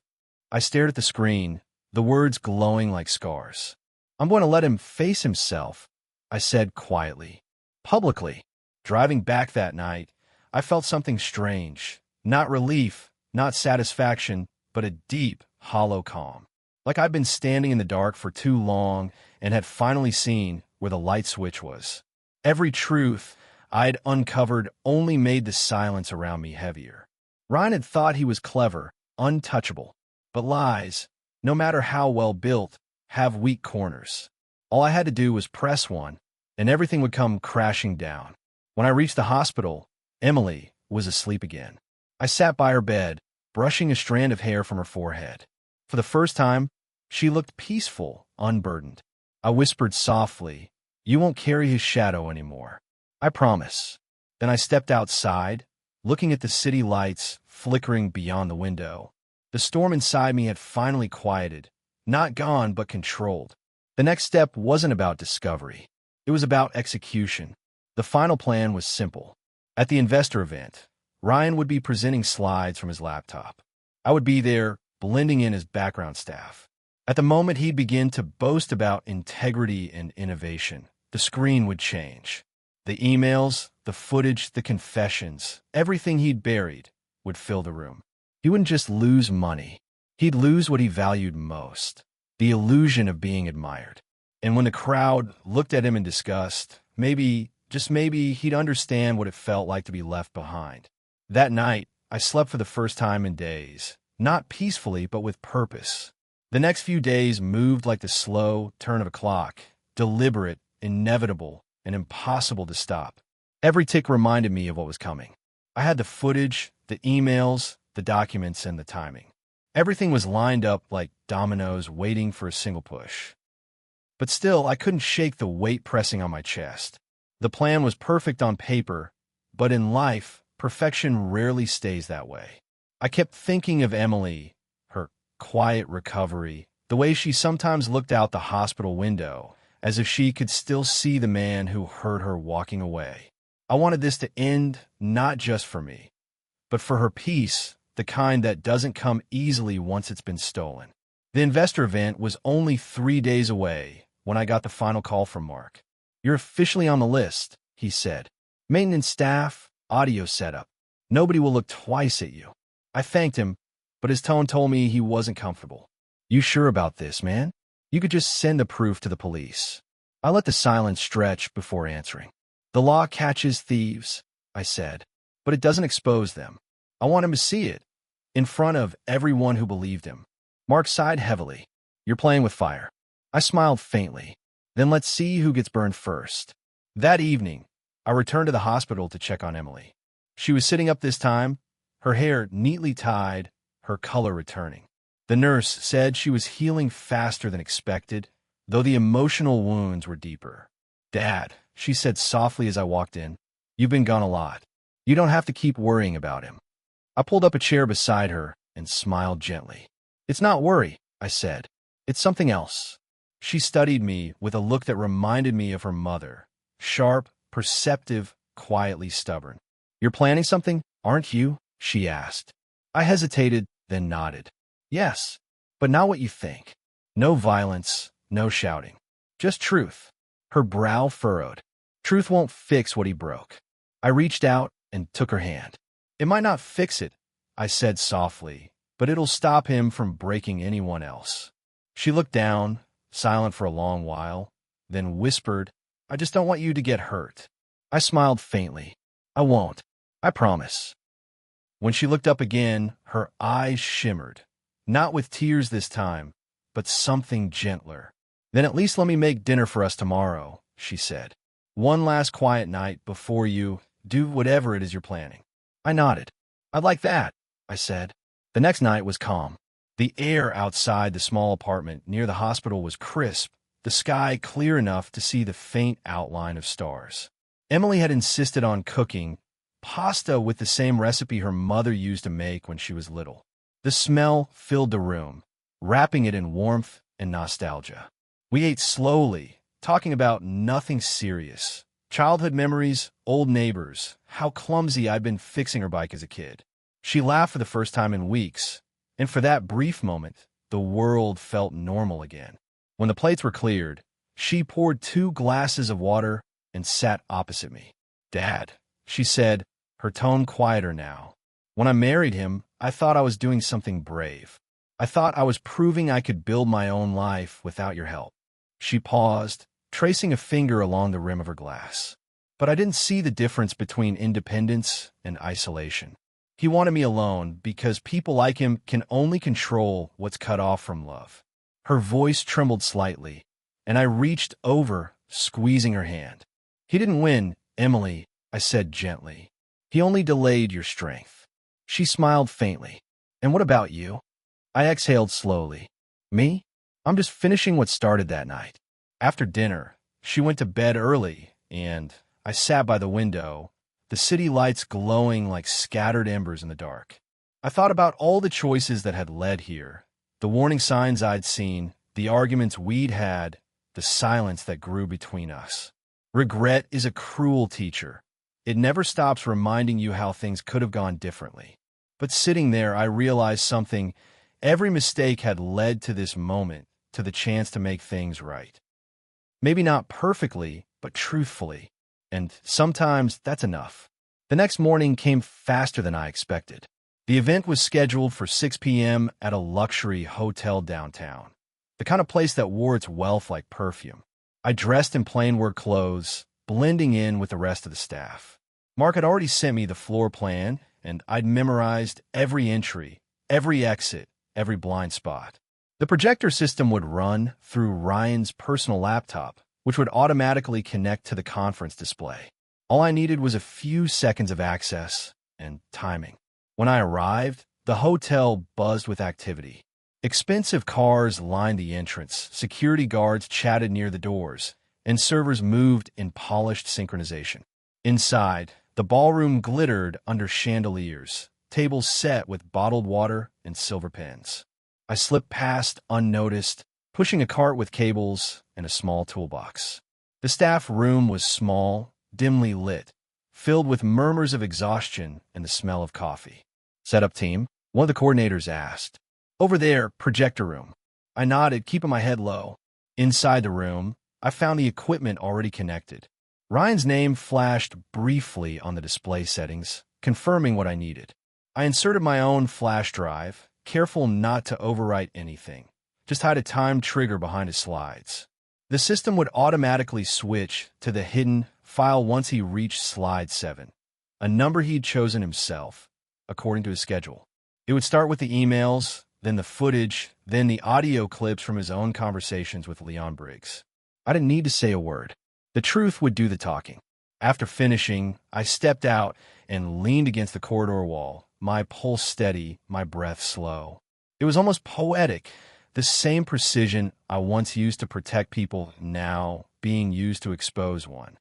I stared at the screen, the words glowing like scars. "I'm going to let him face himself," I said quietly. Publicly. Driving back that night, I felt something strange. Not relief, not satisfaction, but a deep, hollow calm. Like I'd been standing in the dark for too long and had finally seen where the light switch was. Every truth I'd uncovered only made the silence around me heavier. Ryan had thought he was clever, untouchable. But lies, no matter how well built, have weak corners. All I had to do was press one, and everything would come crashing down. When I reached the hospital, Emily was asleep again. I sat by her bed, brushing a strand of hair from her forehead. For the first time, she looked peaceful, unburdened. I whispered softly, "You won't carry his shadow anymore. I promise." Then I stepped outside, looking at the city lights flickering beyond the window. The storm inside me had finally quieted, not gone but controlled. The next step wasn't about discovery. It was about execution. The final plan was simple. At the investor event, Ryan would be presenting slides from his laptop. I would be there, blending in as background staff. At the moment he'd begin to boast about integrity and innovation, the screen would change. The emails, the footage, the confessions, everything he'd buried would fill the room. He wouldn't just lose money. He'd lose what he valued most, the illusion of being admired. And when the crowd looked at him in disgust, maybe, just maybe, he'd understand what it felt like to be left behind. That night, I slept for the first time in days, not peacefully, but with purpose. The next few days moved like the slow turn of a clock, deliberate, inevitable, and impossible to stop. Every tick reminded me of what was coming. I had the footage, the emails, the documents, and the timing. Everything was lined up like dominoes waiting for a single push. But still, I couldn't shake the weight pressing on my chest. The plan was perfect on paper, but in life, perfection rarely stays that way. I kept thinking of Emily, her quiet recovery, the way she sometimes looked out the hospital window, as if she could still see the man who heard her walking away. I wanted this to end not just for me, but for her peace, the kind that doesn't come easily once it's been stolen. The investor event was only 3 days away when I got the final call from Mark. "You're officially on the list," he said. "Maintenance staff, audio setup. Nobody will look twice at you." I thanked him, but his tone told me he wasn't comfortable. "You sure about this, man? You could just send the proof to the police." I let the silence stretch before answering. "The law catches thieves," I said, "but it doesn't expose them. I want him to see it, in front of everyone who believed him." Mark sighed heavily. "You're playing with fire." I smiled faintly. Then let's see who gets burned first. That evening, I returned to the hospital to check on Emily. She was sitting up this time, her hair neatly tied, her color returning. The nurse said she was healing faster than expected, though the emotional wounds were deeper. "Dad," she said softly as I walked in, "you've been gone a lot. You don't have to keep worrying about him." I pulled up a chair beside her and smiled gently. "It's not worry," I said. "It's something else." She studied me with a look that reminded me of her mother. Sharp, perceptive, quietly stubborn. "You're planning something, aren't you?" she asked. I hesitated, then nodded. "Yes, but not what you think. No violence, no shouting. Just truth." Her brow furrowed. "Truth won't fix what he broke." I reached out and took her hand. "It might not fix it," I said softly, "but it'll stop him from breaking anyone else." She looked down, silent for a long while, then whispered, "I just don't want you to get hurt." I smiled faintly. "I won't. I promise." When she looked up again, her eyes shimmered. Not with tears this time, but something gentler. "Then at least let me make dinner for us tomorrow," she said. "One last quiet night before you do whatever it is you're planning." I nodded. "I'd like that," I said. The next night was calm. The air outside the small apartment near the hospital was crisp, the sky clear enough to see the faint outline of stars. Emily had insisted on cooking pasta with the same recipe her mother used to make when she was little. The smell filled the room, wrapping it in warmth and nostalgia. We ate slowly, talking about nothing serious. Childhood memories, old neighbors, how clumsy I'd been fixing her bike as a kid. She laughed for the first time in weeks, and for that brief moment, the world felt normal again. When the plates were cleared, she poured 2 glasses of water and sat opposite me. "Dad," she said, her tone quieter now. "When I married him, I thought I was doing something brave. I thought I was proving I could build my own life without your help." She paused, tracing a finger along the rim of her glass. "But I didn't see the difference between independence and isolation. He wanted me alone because people like him can only control what's cut off from love." Her voice trembled slightly, and I reached over, squeezing her hand. "He didn't win, Emily," I said gently. "He only delayed your strength." She smiled faintly. "And what about you?" I exhaled slowly. "Me? I'm just finishing what started that night." After dinner, she went to bed early, and I sat by the window, the city lights glowing like scattered embers in the dark. I thought about all the choices that had led here, the warning signs I'd seen, the arguments we'd had, the silence that grew between us. Regret is a cruel teacher. It never stops reminding you how things could have gone differently. But sitting there, I realized something. Every mistake had led to this moment, to the chance to make things right. Maybe not perfectly, but truthfully. And sometimes that's enough. The next morning came faster than I expected. The event was scheduled for 6 p.m. at a luxury hotel downtown, the kind of place that wore its wealth like perfume. I dressed in plain work clothes, blending in with the rest of the staff. Mark had already sent me the floor plan, and I'd memorized every entry, every exit, every blind spot. The projector system would run through Ryan's personal laptop, which would automatically connect to the conference display. All I needed was a few seconds of access and timing. When I arrived, the hotel buzzed with activity. Expensive cars lined the entrance, security guards chatted near the doors, and servers moved in polished synchronization. Inside, the ballroom glittered under chandeliers, tables set with bottled water and silver pens. I slipped past unnoticed, pushing a cart with cables and a small toolbox. The staff room was small, dimly lit, filled with murmurs of exhaustion and the smell of coffee. "Setup team?" one of the coordinators asked. "Over there, projector room." I nodded, keeping my head low. Inside the room, I found the equipment already connected. Ryan's name flashed briefly on the display settings, confirming what I needed. I inserted my own flash drive, careful not to overwrite anything. Just hide a timed trigger behind his slides. The system would automatically switch to the hidden file once he reached slide 7, a number he'd chosen himself, according to his schedule. It would start with the emails, then the footage, then the audio clips from his own conversations with Leon Briggs. I didn't need to say a word. The truth would do the talking. After finishing, I stepped out and leaned against the corridor wall, my pulse steady, my breath slow. It was almost poetic, the same precision I once used to protect people now being used to expose one.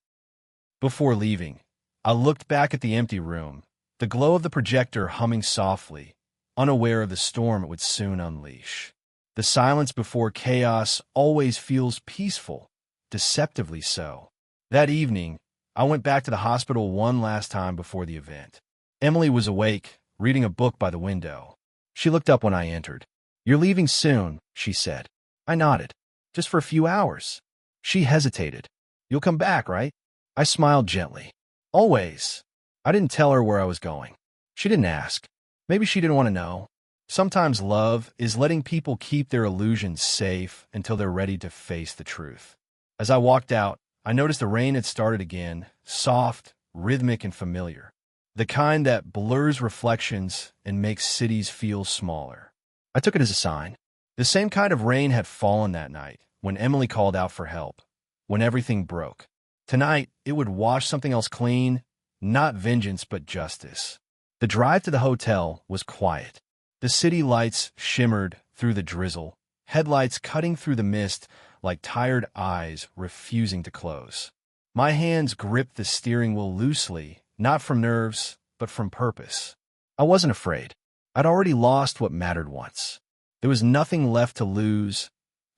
Before leaving, I looked back at the empty room, the glow of the projector humming softly, unaware of the storm it would soon unleash. The silence before chaos always feels peaceful, deceptively so. That evening, I went back to the hospital one last time before the event. Emily was awake, reading a book by the window. She looked up when I entered. "You're leaving soon," she said. I nodded. "Just for a few hours." She hesitated. "You'll come back, right?" I smiled gently. "Always." I didn't tell her where I was going. She didn't ask. Maybe she didn't want to know. Sometimes love is letting people keep their illusions safe until they're ready to face the truth. As I walked out, I noticed the rain had started again, soft, rhythmic, and familiar. The kind that blurs reflections and makes cities feel smaller. I took it as a sign. The same kind of rain had fallen that night, when Emily called out for help, when everything broke. Tonight, it would wash something else clean, not vengeance but justice. The drive to the hotel was quiet. The city lights shimmered through the drizzle, headlights cutting through the mist like tired eyes refusing to close. My hands gripped the steering wheel loosely, not from nerves, but from purpose. I wasn't afraid. I'd already lost what mattered once. There was nothing left to lose,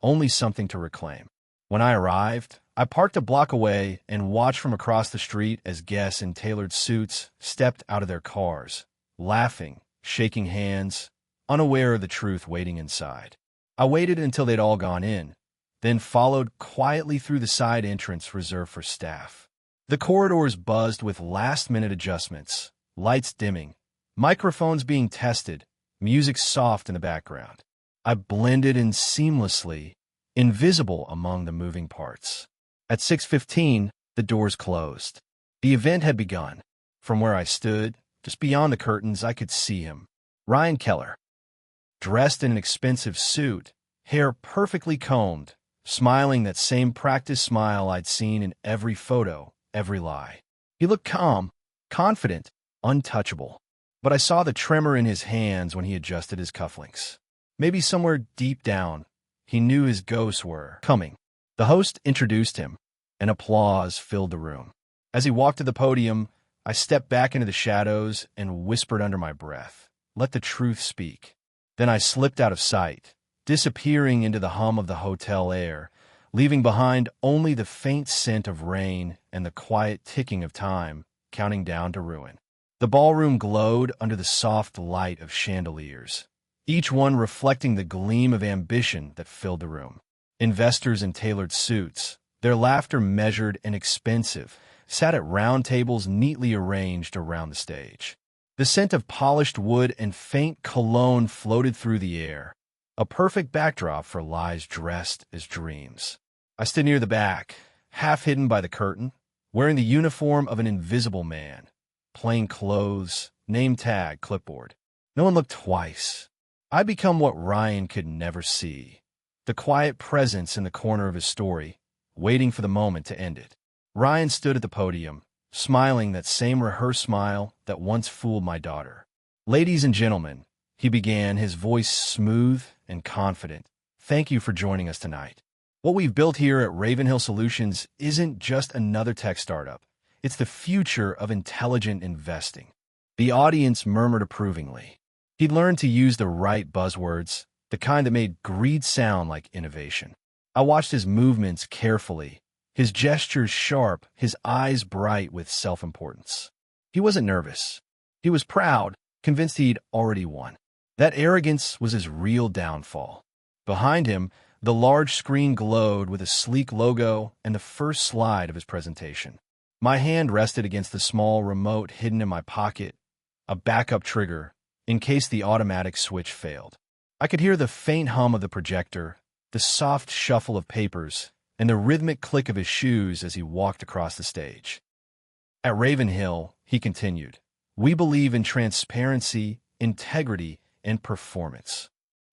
only something to reclaim. When I arrived, I parked a block away and watched from across the street as guests in tailored suits stepped out of their cars, laughing, shaking hands, unaware of the truth waiting inside. I waited until they'd all gone in, then followed quietly through the side entrance reserved for staff. The corridors buzzed with last-minute adjustments, lights dimming, microphones being tested, music soft in the background. I blended in seamlessly, invisible among the moving parts. At 6:15, the doors closed. The event had begun. From where I stood, just beyond the curtains, I could see him. Ryan Keller. Dressed in an expensive suit, hair perfectly combed, smiling that same practiced smile I'd seen in every photo, every lie. He looked calm, confident, untouchable. But I saw the tremor in his hands when he adjusted his cufflinks. Maybe somewhere deep down, he knew his ghosts were coming. The host introduced him, and applause filled the room. As he walked to the podium, I stepped back into the shadows and whispered under my breath, "Let the truth speak." Then I slipped out of sight, disappearing into the hum of the hotel air, leaving behind only the faint scent of rain and the quiet ticking of time, counting down to ruin. The ballroom glowed under the soft light of chandeliers, each one reflecting the gleam of ambition that filled the room. Investors in tailored suits, their laughter measured and expensive, sat at round tables neatly arranged around the stage. The scent of polished wood and faint cologne floated through the air, a perfect backdrop for lies dressed as dreams. I stood near the back, half hidden by the curtain, wearing the uniform of an invisible man. Plain clothes, name tag, clipboard. No one looked twice. I'd become what Ryan could never see. The quiet presence in the corner of his story, waiting for the moment to end it. Ryan stood at the podium, smiling that same rehearsed smile that once fooled my daughter. "Ladies and gentlemen," he began, his voice smooth and confident, "thank you for joining us tonight. What we've built here at Ravenhill Solutions isn't just another tech startup. It's the future of intelligent investing." The audience murmured approvingly. He'd learned to use the right buzzwords, the kind that made greed sound like innovation. I watched his movements carefully, his gestures sharp, his eyes bright with self-importance. He wasn't nervous. He was proud, convinced he'd already won. That arrogance was his real downfall. Behind him, the large screen glowed with a sleek logo and the first slide of his presentation. My hand rested against the small remote hidden in my pocket, a backup trigger, in case the automatic switch failed. I could hear the faint hum of the projector, the soft shuffle of papers, and the rhythmic click of his shoes as he walked across the stage. "At Ravenhill," he continued, "we believe in transparency, integrity, and performance.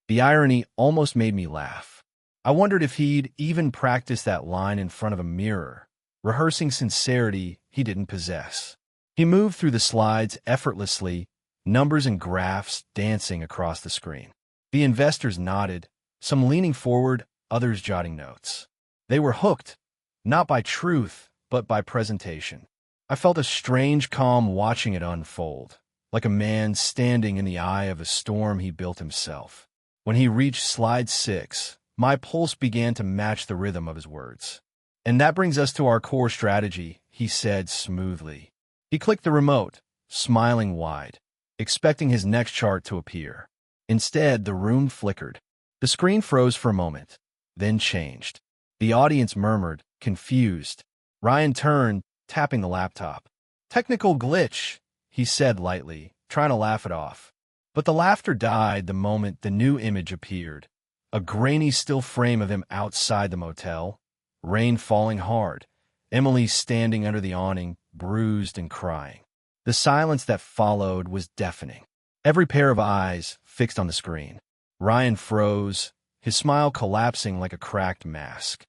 The irony almost made me laugh. I wondered if he'd even practiced that line in front of a mirror, rehearsing sincerity he didn't possess. He moved through the slides effortlessly, numbers and graphs dancing across the screen. The investors nodded, some leaning forward, others jotting notes. They were hooked, not by truth, but by presentation. I felt a strange calm watching it unfold, like a man standing in the eye of a storm he built himself. When he reached slide 6, my pulse began to match the rhythm of his words. "And that brings us to our core strategy," he said smoothly. He clicked the remote, smiling wide, expecting his next chart to appear. Instead, the room flickered. The screen froze for a moment, then changed. The audience murmured, confused. Ryan turned, tapping the laptop. "Technical glitch," he said lightly, trying to laugh it off. But the laughter died the moment the new image appeared. A grainy still frame of him outside the motel, rain falling hard, Emily standing under the awning, bruised and crying. The silence that followed was deafening. Every pair of eyes fixed on the screen. Ryan froze, his smile collapsing like a cracked mask.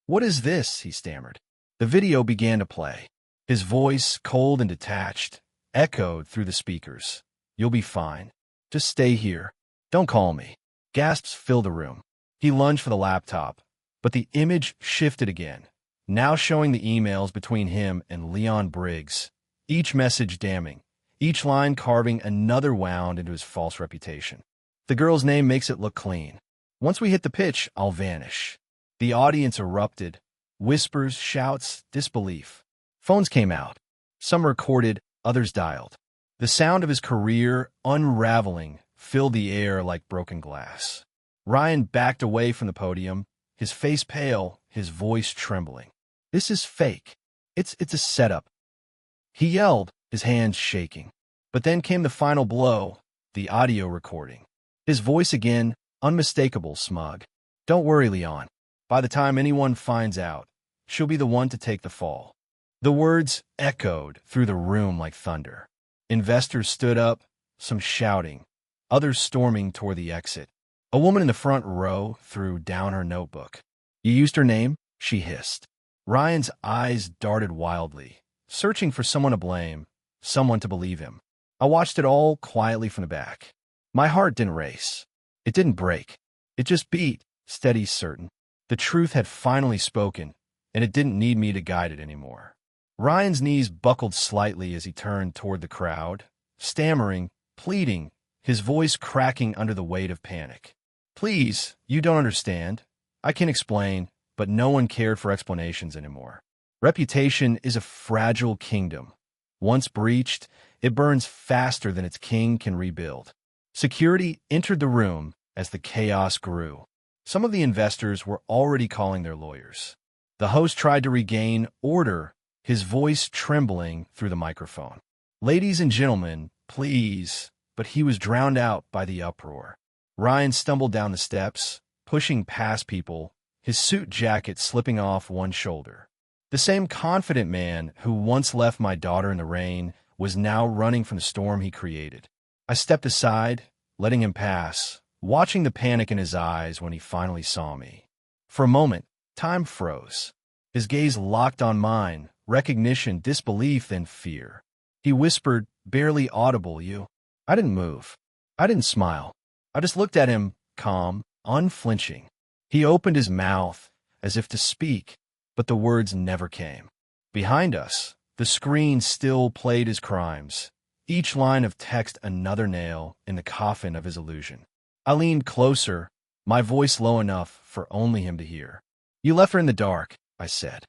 What is this?" he stammered. The video began to play. His voice, cold and detached, echoed through the speakers. "You'll be fine. Just stay here. Don't call me." Gasps filled the room. He lunged for the laptop, but the image shifted again, now showing the emails between him and Leon Briggs, each message damning, each line carving another wound into his false reputation. "The girl's name makes it look clean. Once we hit the pitch, I'll vanish." The audience erupted. Whispers, shouts, disbelief. Phones came out. Some recorded, others dialed. The sound of his career, unraveling, filled the air like broken glass. Ryan backed away from the podium, his face pale, his voice trembling. "This is fake. It's a setup," he yelled, his hands shaking. But then came the final blow, the audio recording. His voice again, unmistakable, smug. "Don't worry, Leon. By the time anyone finds out, she'll be the one to take the fall." The words echoed through the room like thunder. Investors stood up, some shouting, others storming toward the exit. A woman in the front row threw down her notebook. "You used her name?" she hissed. Ryan's eyes darted wildly, searching for someone to blame, someone to believe him. I watched it all quietly from the back. My heart didn't race. It didn't break. It just beat, steady, certain. The truth had finally spoken, and it didn't need me to guide it anymore. Ryan's knees buckled slightly as he turned toward the crowd, stammering, pleading, his voice cracking under the weight of panic. "Please, you don't understand. I can explain," but no one cared for explanations anymore. Reputation is a fragile kingdom. Once breached, it burns faster than its king can rebuild. Security entered the room as the chaos grew. Some of the investors were already calling their lawyers. The host tried to regain order, his voice trembling through the microphone. "Ladies and gentlemen, please," but he was drowned out by the uproar. Ryan stumbled down the steps, pushing past people, his suit jacket slipping off one shoulder. The same confident man who once left my daughter in the rain was now running from the storm he created. I stepped aside, letting him pass, watching the panic in his eyes when he finally saw me. For a moment, time froze. His gaze locked on mine, recognition, disbelief, then fear. He whispered, barely audible, "You." I didn't move. I didn't smile. I just looked at him, calm, unflinching. He opened his mouth, as if to speak, but the words never came. Behind us, the screen still played his crimes, each line of text another nail in the coffin of his illusion. I leaned closer, my voice low enough for only him to hear. "You left her in the dark," I said.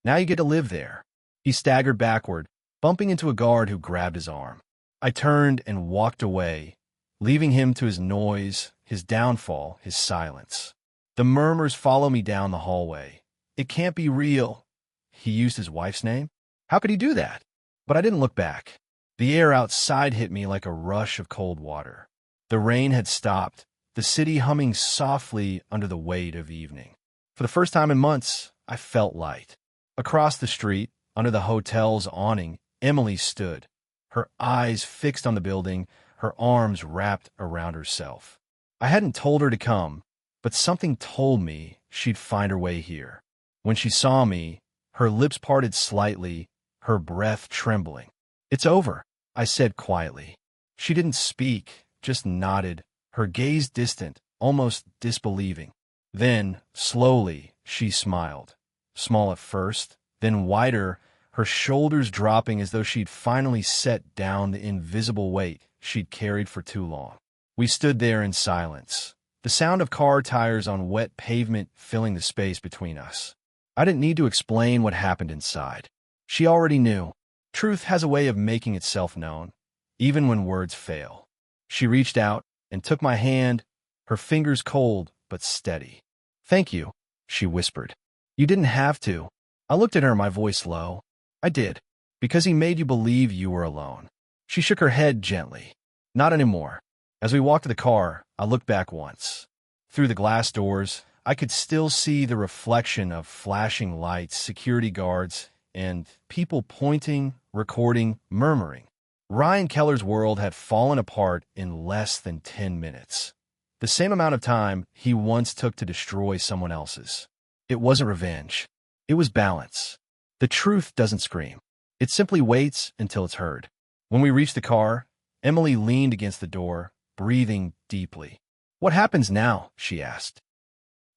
"Now you get to live there." He staggered backward, bumping into a guard who grabbed his arm. I turned and walked away, leaving him to his noise, his downfall, his silence. The murmurs followed me down the hallway. "It can't be real." He used his wife's name? How could he do that? But I didn't look back. The air outside hit me like a rush of cold water. The rain had stopped, the city humming softly under the weight of evening. For the first time in months, I felt light. Across the street, under the hotel's awning, Emily stood, her eyes fixed on the building, her arms wrapped around herself. I hadn't told her to come, but something told me she'd find her way here. When she saw me, her lips parted slightly, her breath trembling. "It's over," I said quietly. She didn't speak, just nodded, her gaze distant, almost disbelieving. Then, slowly, she smiled. Small at first, then wider, her shoulders dropping as though she'd finally set down the invisible weight she'd carried for too long. We stood there in silence, the sound of car tires on wet pavement filling the space between us. I didn't need to explain what happened inside. She already knew. Truth has a way of making itself known, even when words fail. She reached out and took my hand, her fingers cold but steady. "Thank you," she whispered. "You didn't have to." I looked at her, my voice low. "I did, because he made you believe you were alone." She shook her head gently. "Not anymore." As we walked to the car, I looked back once. Through the glass doors, I could still see the reflection of flashing lights, security guards, and people pointing, recording, murmuring. Ryan Keller's world had fallen apart in less than 10 minutes. The same amount of time he once took to destroy someone else's. It wasn't revenge. It was balance. The truth doesn't scream. It simply waits until it's heard. When we reached the car, Emily leaned against the door, breathing deeply. "What happens now?" she asked.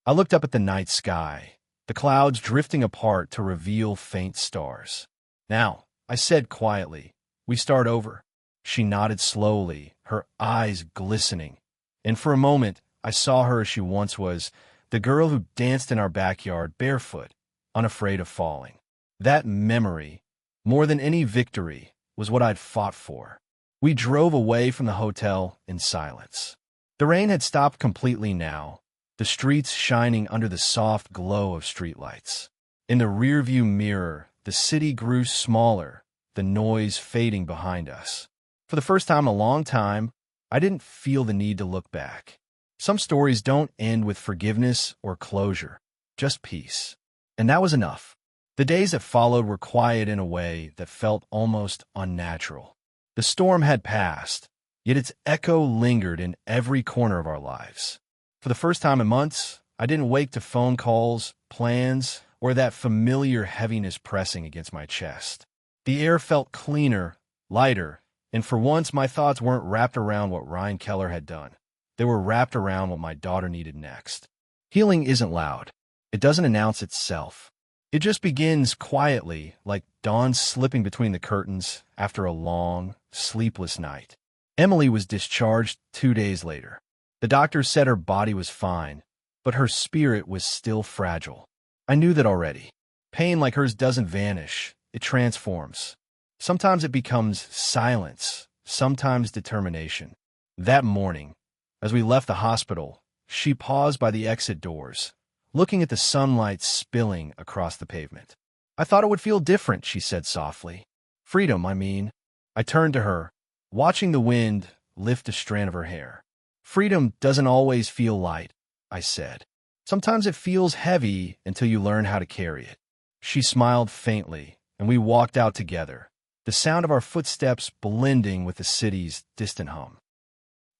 I looked up at the night sky, the clouds drifting apart to reveal faint stars. "Now," I said quietly, "we start over." She nodded slowly, her eyes glistening. And for a moment, I saw her as she once was, the girl who danced in our backyard barefoot, unafraid of falling. That memory, more than any victory, was what I'd fought for. We drove away from the hotel in silence. The rain had stopped completely now, the streets shining under the soft glow of streetlights. In the rearview mirror, the city grew smaller, the noise fading behind us. For the first time in a long time, I didn't feel the need to look back. Some stories don't end with forgiveness or closure, just peace. And that was enough. The days that followed were quiet in a way that felt almost unnatural. The storm had passed, yet its echo lingered in every corner of our lives. For the first time in months, I didn't wake to phone calls, plans, or that familiar heaviness pressing against my chest. The air felt cleaner, lighter, and for once my thoughts weren't wrapped around what Ryan Keller had done. They were wrapped around what my daughter needed next. Healing isn't loud. It doesn't announce itself. It just begins quietly, like dawn slipping between the curtains after a long, sleepless night. Emily was discharged 2 days later. The doctor said her body was fine, but her spirit was still fragile. I knew that already. Pain like hers doesn't vanish. It transforms. Sometimes it becomes silence, sometimes determination. That morning, as we left the hospital, she paused by the exit doors, looking at the sunlight spilling across the pavement. "I thought it would feel different," she said softly. "Freedom, I mean." I turned to her, watching the wind lift a strand of her hair. "Freedom doesn't always feel light," I said. "Sometimes it feels heavy until you learn how to carry it." She smiled faintly, and we walked out together, the sound of our footsteps blending with the city's distant hum.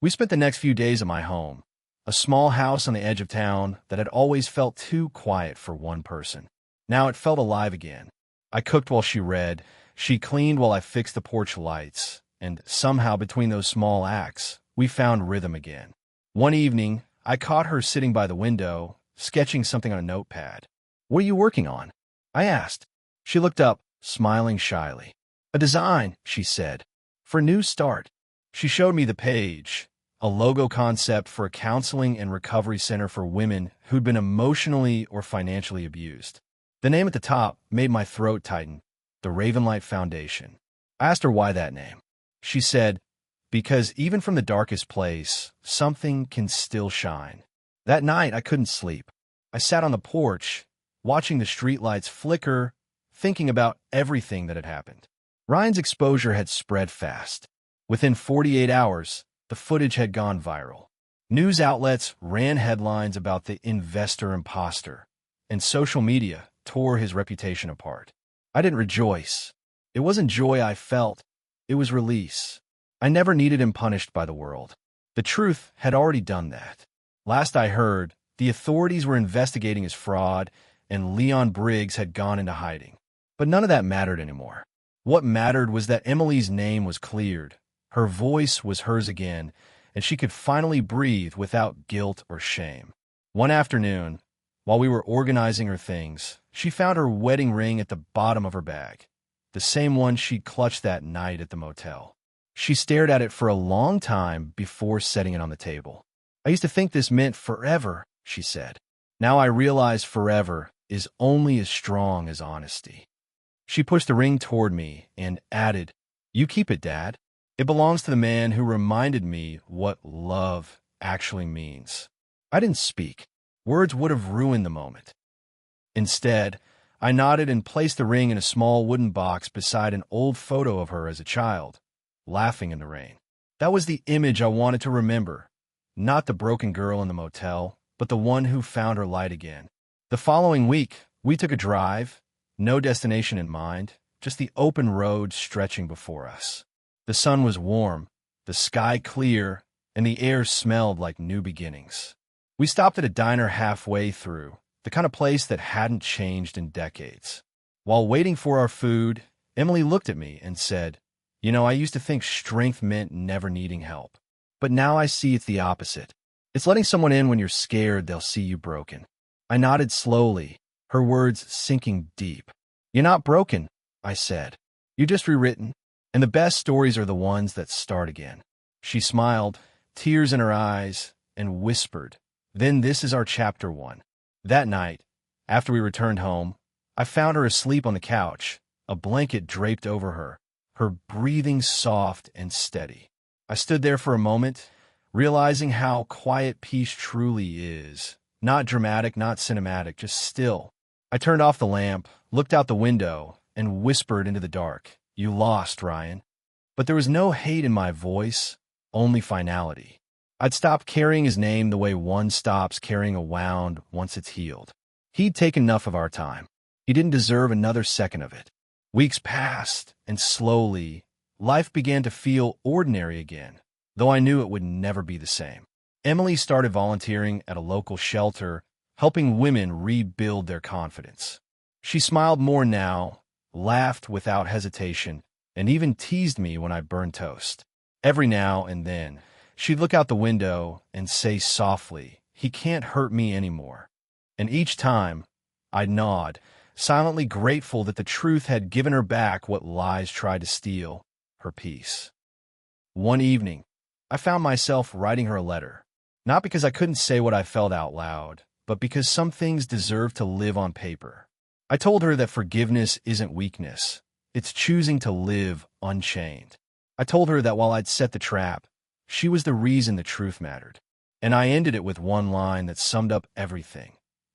We spent the next few days at my home, a small house on the edge of town that had always felt too quiet for one person. Now it felt alive again. I cooked while she read, she cleaned while I fixed the porch lights, and somehow between those small acts, we found rhythm again. One evening, I caught her sitting by the window, sketching something on a notepad. "What are you working on?" I asked. She looked up, smiling shyly. "A design," she said, "for a new start." She showed me the page, a logo concept for a counseling and recovery center for women who'd been emotionally or financially abused. The name at the top made my throat tighten, the Ravenlight Foundation. I asked her why that name. She said, "Because even from the darkest place, something can still shine." That night, I couldn't sleep. I sat on the porch, watching the streetlights flicker, thinking about everything that had happened. Ryan's exposure had spread fast. Within 48 hours, the footage had gone viral. News outlets ran headlines about the investor imposter, and social media tore his reputation apart. I didn't rejoice. It wasn't joy I felt. It was release. I never needed him punished by the world. The truth had already done that. Last I heard, the authorities were investigating his fraud, and Leon Briggs had gone into hiding. But none of that mattered anymore. What mattered was that Emily's name was cleared. Her voice was hers again, and she could finally breathe without guilt or shame. One afternoon, while we were organizing her things, she found her wedding ring at the bottom of her bag, the same one she'd clutched that night at the motel. She stared at it for a long time before setting it on the table. "I used to think this meant forever," she said. "Now I realize forever is only as strong as honesty." She pushed the ring toward me and added, "You keep it, Dad. It belongs to the man who reminded me what love actually means." I didn't speak. Words would have ruined the moment. Instead, I nodded and placed the ring in a small wooden box beside an old photo of her as a child, laughing in the rain. That was the image I wanted to remember. Not the broken girl in the motel, but the one who found her light again. The following week, we took a drive, no destination in mind, just the open road stretching before us. The sun was warm, the sky clear, and the air smelled like new beginnings. We stopped at a diner halfway through, the kind of place that hadn't changed in decades. While waiting for our food, Emily looked at me and said, "You know, I used to think strength meant never needing help. But now I see it's the opposite. It's letting someone in when you're scared they'll see you broken." I nodded slowly, her words sinking deep. "You're not broken," I said. "You're just rewritten, and the best stories are the ones that start again." She smiled, tears in her eyes, and whispered, "Then this is our chapter 1. That night, after we returned home, I found her asleep on the couch, a blanket draped over her, her breathing soft and steady. I stood there for a moment, realizing how quiet peace truly is. Not dramatic, not cinematic, just still. I turned off the lamp, looked out the window, and whispered into the dark, "You lost, Ryan." But there was no hate in my voice, only finality. I'd stopped carrying his name the way one stops carrying a wound once it's healed. He'd taken enough of our time. He didn't deserve another second of it. Weeks passed, and slowly, life began to feel ordinary again, though I knew it would never be the same. Emily started volunteering at a local shelter, helping women rebuild their confidence. She smiled more now, laughed without hesitation, and even teased me when I burned toast. Every now and then, she'd look out the window and say softly, "He can't hurt me anymore." And each time, I'd nod, silently grateful that the truth had given her back what lies tried to steal, her peace. One evening, I found myself writing her a letter, not because I couldn't say what I felt out loud, but because some things deserve to live on paper. I told her that forgiveness isn't weakness, it's choosing to live unchained. I told her that while I'd set the trap, she was the reason the truth mattered. And I ended it with one line that summed up everything.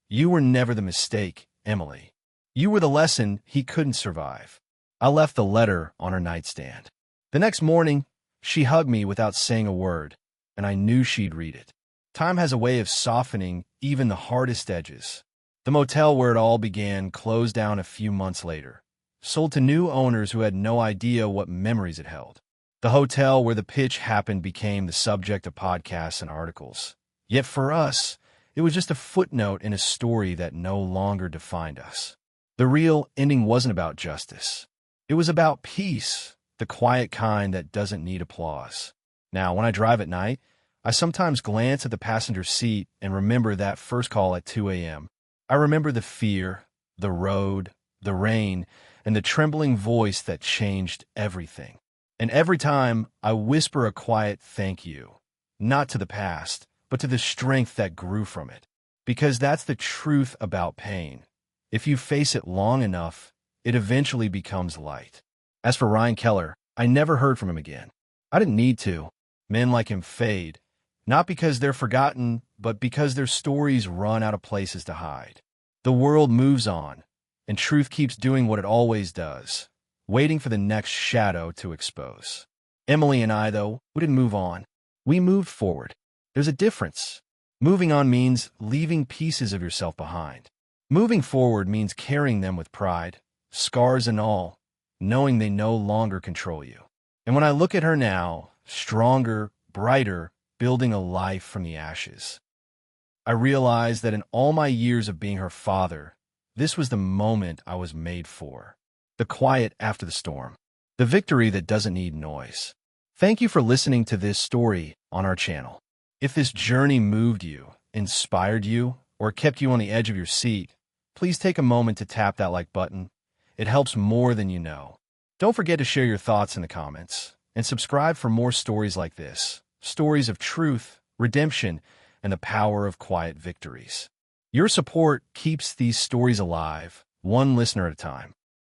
"You were never the mistake, Emily. You were the lesson he couldn't survive." I left the letter on her nightstand. The next morning, she hugged me without saying a word, and I knew she'd read it. Time has a way of softening even the hardest edges. The motel where it all began closed down a few months later, sold to new owners who had no idea what memories it held. The hotel where the pitch happened became the subject of podcasts and articles. Yet for us, it was just a footnote in a story that no longer defined us. The real ending wasn't about justice. It was about peace, the quiet kind that doesn't need applause. Now, when I drive at night, I sometimes glance at the passenger seat and remember that first call at 2 a.m. I remember the fear, the road, the rain, and the trembling voice that changed everything. And every time, I whisper a quiet thank you, not to the past, but to the strength that grew from it. Because that's the truth about pain. If you face it long enough, it eventually becomes light. As for Ryan Keller, I never heard from him again. I didn't need to. Men like him fade, not because they're forgotten, but because their stories run out of places to hide. The world moves on, and truth keeps doing what it always does, waiting for the next shadow to expose. Emily and I, though, we didn't move on. We moved forward. There's a difference. Moving on means leaving pieces of yourself behind. Moving forward means carrying them with pride, scars and all, knowing they no longer control you. And when I look at her now, stronger, brighter, building a life from the ashes. I realized that in all my years of being her father, this was the moment I was made for. The quiet after the storm. The victory that doesn't need noise. Thank you for listening to this story on our channel. If this journey moved you, inspired you, or kept you on the edge of your seat, please take a moment to tap that like button. It helps more than you know. Don't forget to share your thoughts in the comments, and subscribe for more stories like this. Stories of truth, redemption, and the power of quiet victories. Your support keeps these stories alive, one listener at a time.